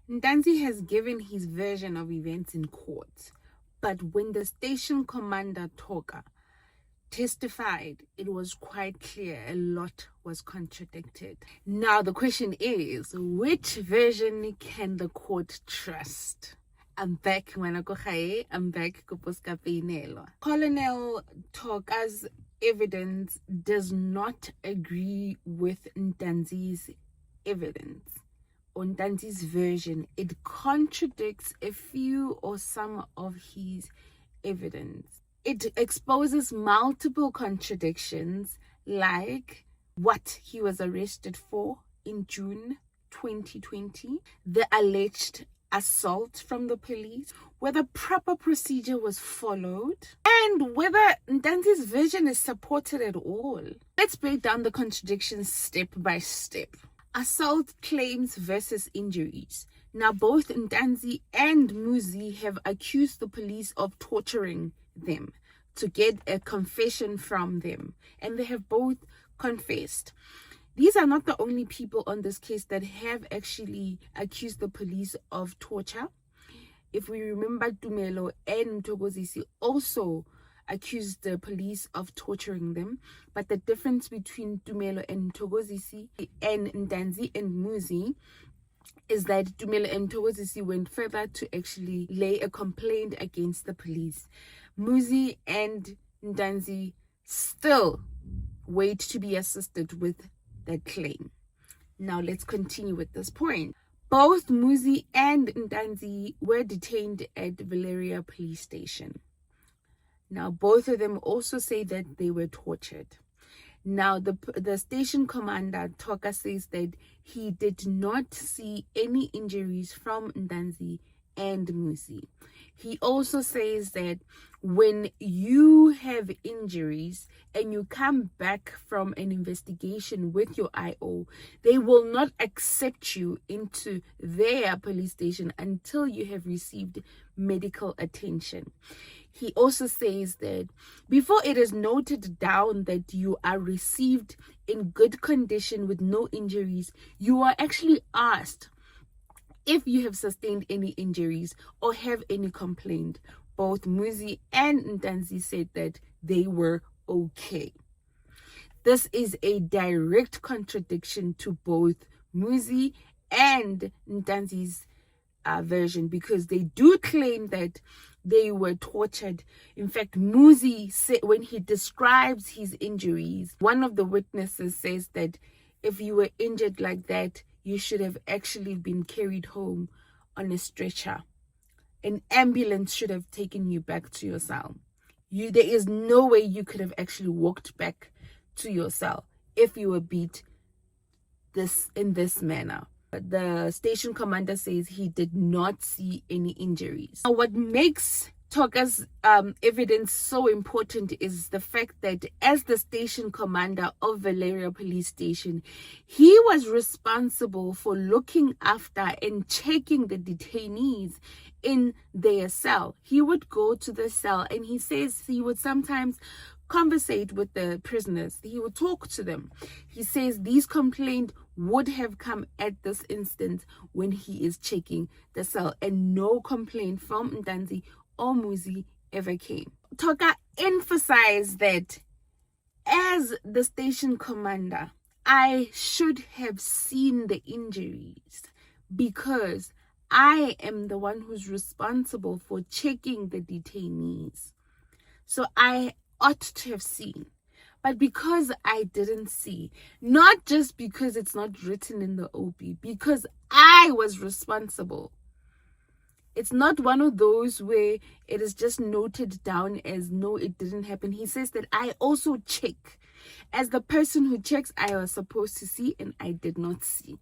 Ntanzi has given his version of events in court, but when the station commander Thoka testified, it was quite clear a lot was contradicted. Now the question is, which version can the court trust? I'm back, I'm back. Colonel Thoka's evidence does not agree with Ntanzi's evidence. On Ntanzi's version, it contradicts a few or some of his evidence. It exposes multiple contradictions, like what he was arrested for in June 2020, the alleged assault from the police, whether proper procedure was followed, and whether Ntanzi's version is supported at all. Let's break down the contradictions step by step. Assault claims versus injuries. Now, both Ntanzi and Muzi have accused the police of torturing them to get a confession from them, and they have both confessed. These are not the only people on this case that have actually accused the police of torture. If we remember, Tumelo and Mthokozisi also accused the police of torturing them. But the difference between Tumelo and Mthokozisi and Ntanzi and Muzi is that Tumelo and Mthokozisi went further to actually lay a complaint against the police. Muzi and Ntanzi still wait to be assisted with that claim. Now let's continue with this point. Both Muzi and Ntanzi were detained at Valeria police station. Now both of them also say that they were tortured. Now the station commander Thoka says that he did not see any injuries from Ntanzi and Muzi. He also says that when you have injuries and you come back from an investigation with your IO, they will not accept you into their police station until you have received medical attention. He also says that before it is noted down that you are received in good condition with no injuries, you are actually asked if you have sustained any injuries or have any complaint. Both Muzi and Ntanzi said that they were okay. This is a direct contradiction to both Muzi and Ntanzi's version, because they do claim that they were tortured. In fact, Muzi said, when he describes his injuries, one of the witnesses says that if you were injured like that, you should have actually been carried home on a stretcher. An ambulance should have taken you back to your cell. There is no way you could have actually walked back to your cell if you were beat in this manner. The station commander says he did not see any injuries. Now, what makes Thoka's evidence so important is the fact that as the station commander of Valeria police station, he was responsible for looking after and checking the detainees in their cell. He would go to the cell, and he says he would sometimes conversate with the prisoners. He would talk to them. He says these complaints would have come at this instant when he is checking the cell, and no complaint from Ntanzi or Muzi ever came. Thoka emphasized that as the station commander, I should have seen the injuries because I am the one who's responsible for checking the detainees. So I ought to have seen. But because I didn't see, not just because it's not written in the OB, because I was responsible. It's not one of those where it is just noted down as no, it didn't happen. He says that I also check. As the person who checks, I was supposed to see and I did not see.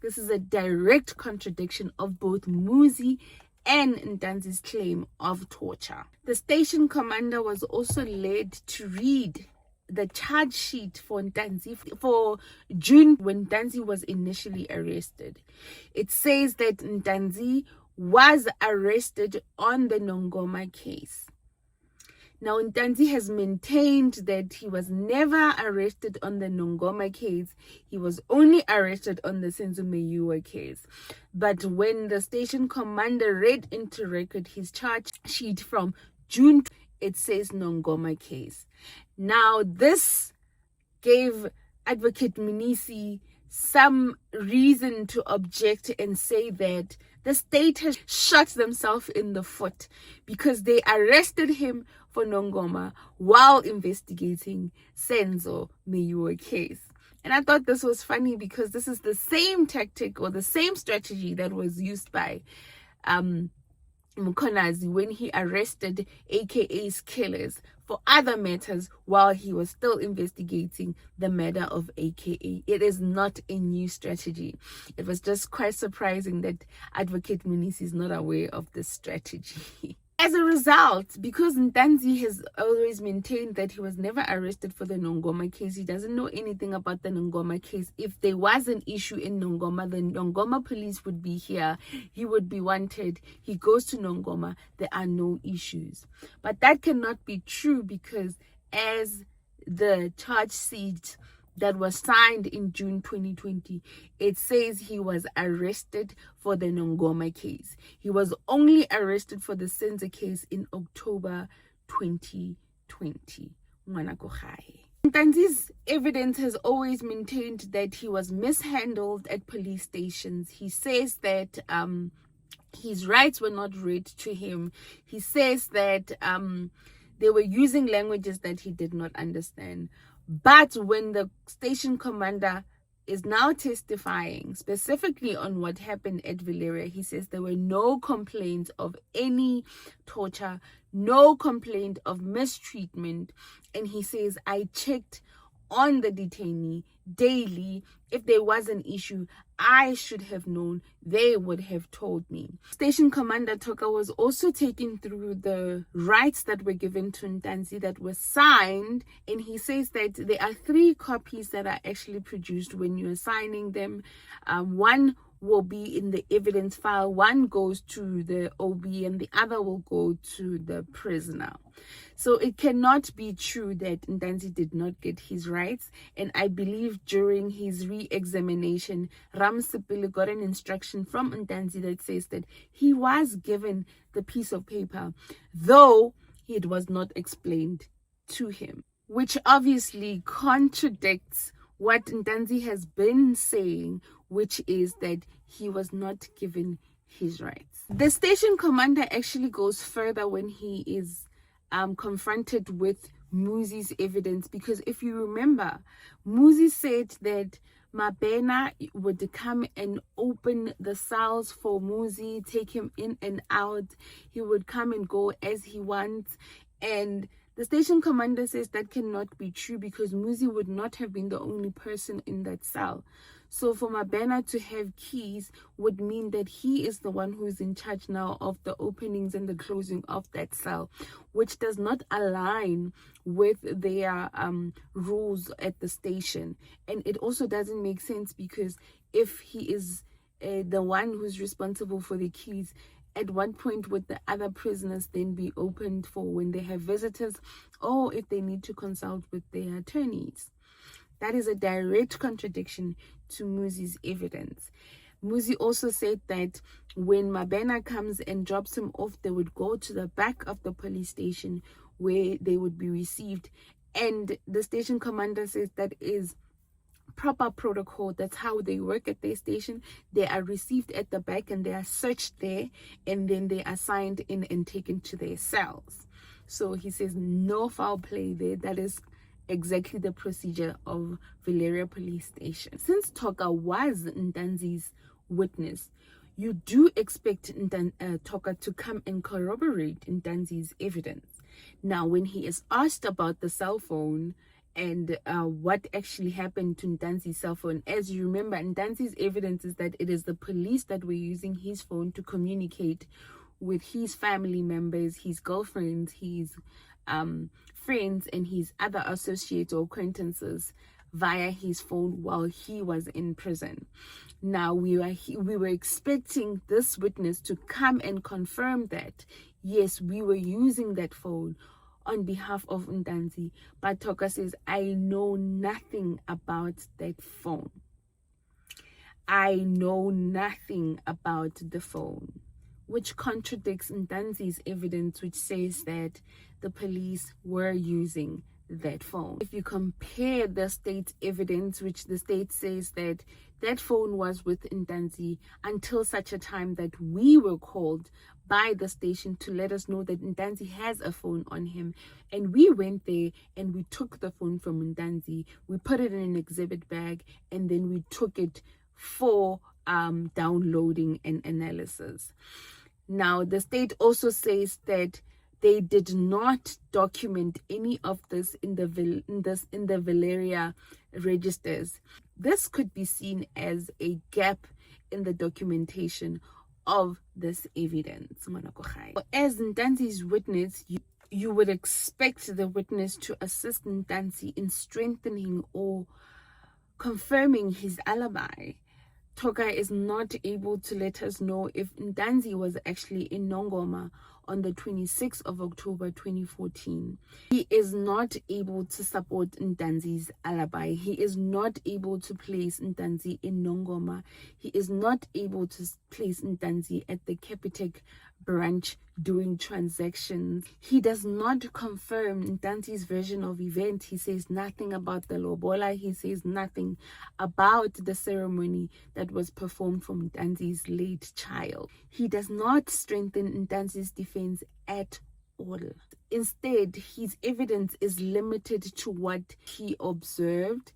This is a direct contradiction of both Muzi and Ntanzi's claim of torture. The station commander was also led to read the charge sheet for Ntanzi for June when Ntanzi was initially arrested. It says that Ntanzi was arrested on the Nongoma case. Now, Ntanzi has maintained that he was never arrested on the Nongoma case. He was only arrested on the Senzo Meyiwa case. But when the station commander read into record his charge sheet from June, it says Nongoma case. Now, this gave Advocate Mnisi some reason to object and say that the state has shot themselves in the foot because they arrested him for Nongoma while investigating Senzo Meyiwa case. And I thought this was funny because this is the same tactic or the same strategy that was used by Mkonazi when he arrested AKA's killers for other matters while he was still investigating the murder of AKA. It is not a new strategy. It was just quite surprising that Advocate Mnisi is not aware of this strategy. As a result, because Ntanzi has always maintained that he was never arrested for the Nongoma case, he doesn't know anything about the Nongoma case. If there was an issue in Nongoma, the Nongoma police would be here. He would be wanted. He goes to Nongoma. There are no issues. But that cannot be true because as the charge sheet that was signed in June 2020, it says he was arrested for the Nongoma case. He was only arrested for the Senzo case in October 2020. Ntanzi's evidence has always maintained that he was mishandled at police stations. He says that his rights were not read to him. He says that they were using languages that he did not understand. But when the station commander is now testifying specifically on what happened at Valeria, he says there were no complaints of any torture, no complaint of mistreatment. And he says, I checked on the detainee daily. If there was an issue, I should have known. They would have told me. Station Commander Thoka was also taken through the rights that were given to Ntanzi that were signed, and he says that there are 3 copies that are actually produced when you're signing them. One will be in the evidence file, one goes to the OB, and the other will go to the prisoner. So it cannot be true that Ntanzi did not get his rights. And I believe during his re-examination, Ramsipili got an instruction from Ntanzi that says that he was given the piece of paper, though it was not explained to him, which obviously contradicts what Ntanzi has been saying, which is that he was not given his rights. The station commander actually goes further when he is confronted with Muzi's evidence, because if you remember, Muzi said that Mabena would come and open the cells for Muzi, take him in and out. He would come and go as he wants. And the station commander says that cannot be true because Muzi would not have been the only person in that cell. So for Mabena to have keys would mean that he is the one who is in charge now of the openings and the closing of that cell, which does not align with their rules at the station. And it also doesn't make sense because if he is the one who's responsible for the keys, at one point would the other prisoners then be opened for when they have visitors or if they need to consult with their attorneys? That is a direct contradiction to Muzi's evidence. Muzi also said that when Mabena comes and drops him off, they would go to the back of the police station where they would be received. And the station commander says that is proper protocol. That's how they work at their station. They are received at the back and they are searched there, and then they are signed in and taken to their cells. So he says no foul play there. That is exactly the procedure of Valeria police station. Since Thoka was Ntanzi's witness, you do expect Thoka to come and corroborate Ntanzi's evidence. Now, when he is asked about the cell phone and what actually happened to Ntanzi's cell phone, as you remember, Ntanzi's evidence is that it is the police that were using his phone to communicate with his family members, his girlfriends, his friends, and his other associates or acquaintances via his phone while he was in prison. Now we were expecting this witness to come and confirm that yes, we were using that phone on behalf of Ntanzi, but Thoka says, I know nothing about that phone. I know nothing about the phone, which contradicts Ntanzi's evidence, which says that the police were using that phone. If you compare the state's evidence, which the state says that that phone was with Ntanzi until such a time that we were called by the station to let us know that Ntanzi has a phone on him, and we went there and we took the phone from Ntanzi, we put it in an exhibit bag, and then we took it for downloading and analysis. Now the state also says that they did not document any of this in the Valeria registers. This could be seen as a gap in the documentation of this evidence. As Ntanzi's witness, you would expect the witness to assist Ntanzi in strengthening or confirming his alibi. Thoka is not able to let us know if Ntanzi was actually in Nongoma on the 26th of October 2014. He is not able to support Ntanzi's alibi. He is not able to place Ntanzi in Nongoma. He is not able to place Ntanzi at the Capitec branch doing transactions. He does not confirm Ntanzi's version of event. He says nothing about the lobola. He says nothing about the ceremony that was performed for Ntanzi's late child. He does not strengthen Ntanzi's defense at all. Instead, his evidence is limited to what he observed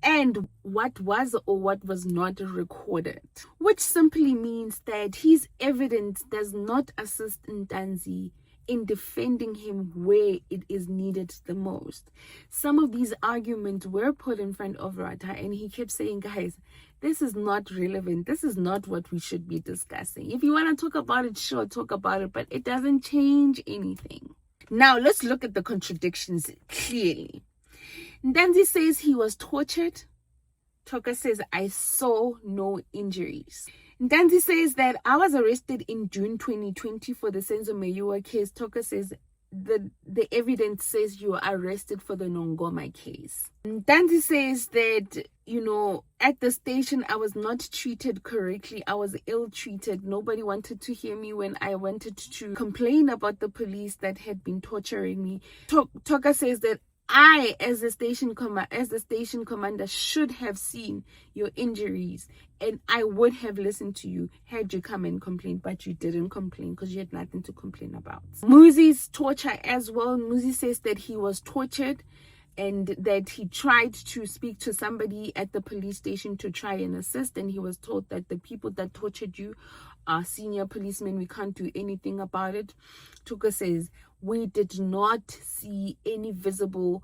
and what was or what was not recorded, which simply means that his evidence does not assist Ntanzi in defending him where it is needed the most. Some of these arguments were put in front of Rata, and he kept saying, guys, this is not relevant. This is not what we should be discussing. If you want to talk about it, sure, talk about it, but it doesn't change anything. Now, let's look at the contradictions clearly. Ntanzi says he was tortured. Thoka says, I saw no injuries. Ntanzi says that I was arrested in June 2020 for the Senzo Meyiwa case. Thoka says the evidence says you were arrested for the Nongoma case. Ntanzi says that, at the station I was not treated correctly. I was ill-treated. Nobody wanted to hear me when I wanted to complain about the police that had been torturing me. Thoka says that I, as the station commander, should have seen your injuries, and I would have listened to you had you come and complain, but you didn't complain because you had nothing to complain about. Muzi's torture as well. Muzi says that he was tortured and that he tried to speak to somebody at the police station to try and assist, and he was told that the people that tortured you are senior policemen. We can't do anything about it. Thoka says, we did not see any visible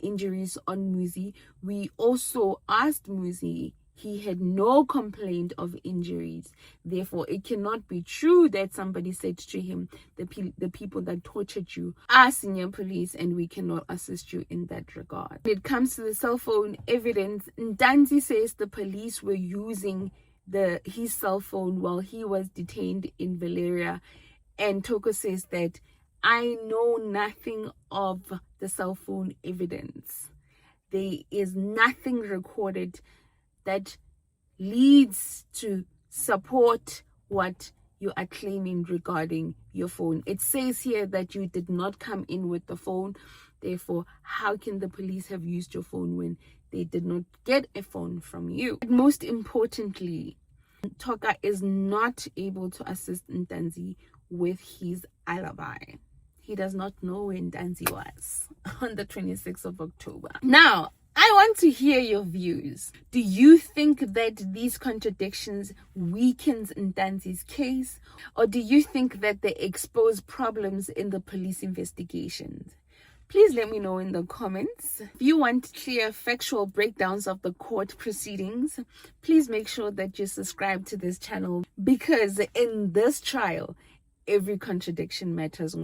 injuries on Muzi. We also asked Muzi. He had no complaint of injuries. Therefore, it cannot be true that somebody said to him, the people that tortured you are senior police and we cannot assist you in that regard. When it comes to the cell phone evidence, Ntanzi says the police were using his cell phone while he was detained in Valeria, and Thoka says that I know nothing of the cell phone evidence. There is nothing recorded that leads to support what you are claiming regarding your phone. It says here that you did not come in with the phone. Therefore, how can the police have used your phone when they did not get a phone from you? But most importantly, Thoka is not able to assist Ntanzi with his alibi. He does not know where Ntanzi was on the 26th of October. Now, I want to hear your views. Do you think that these contradictions weakens Ntanzi's case? Or do you think that they expose problems in the police investigations? Please let me know in the comments. If you want clear factual breakdowns of the court proceedings, please make sure that you subscribe to this channel, because in this trial, every contradiction matters.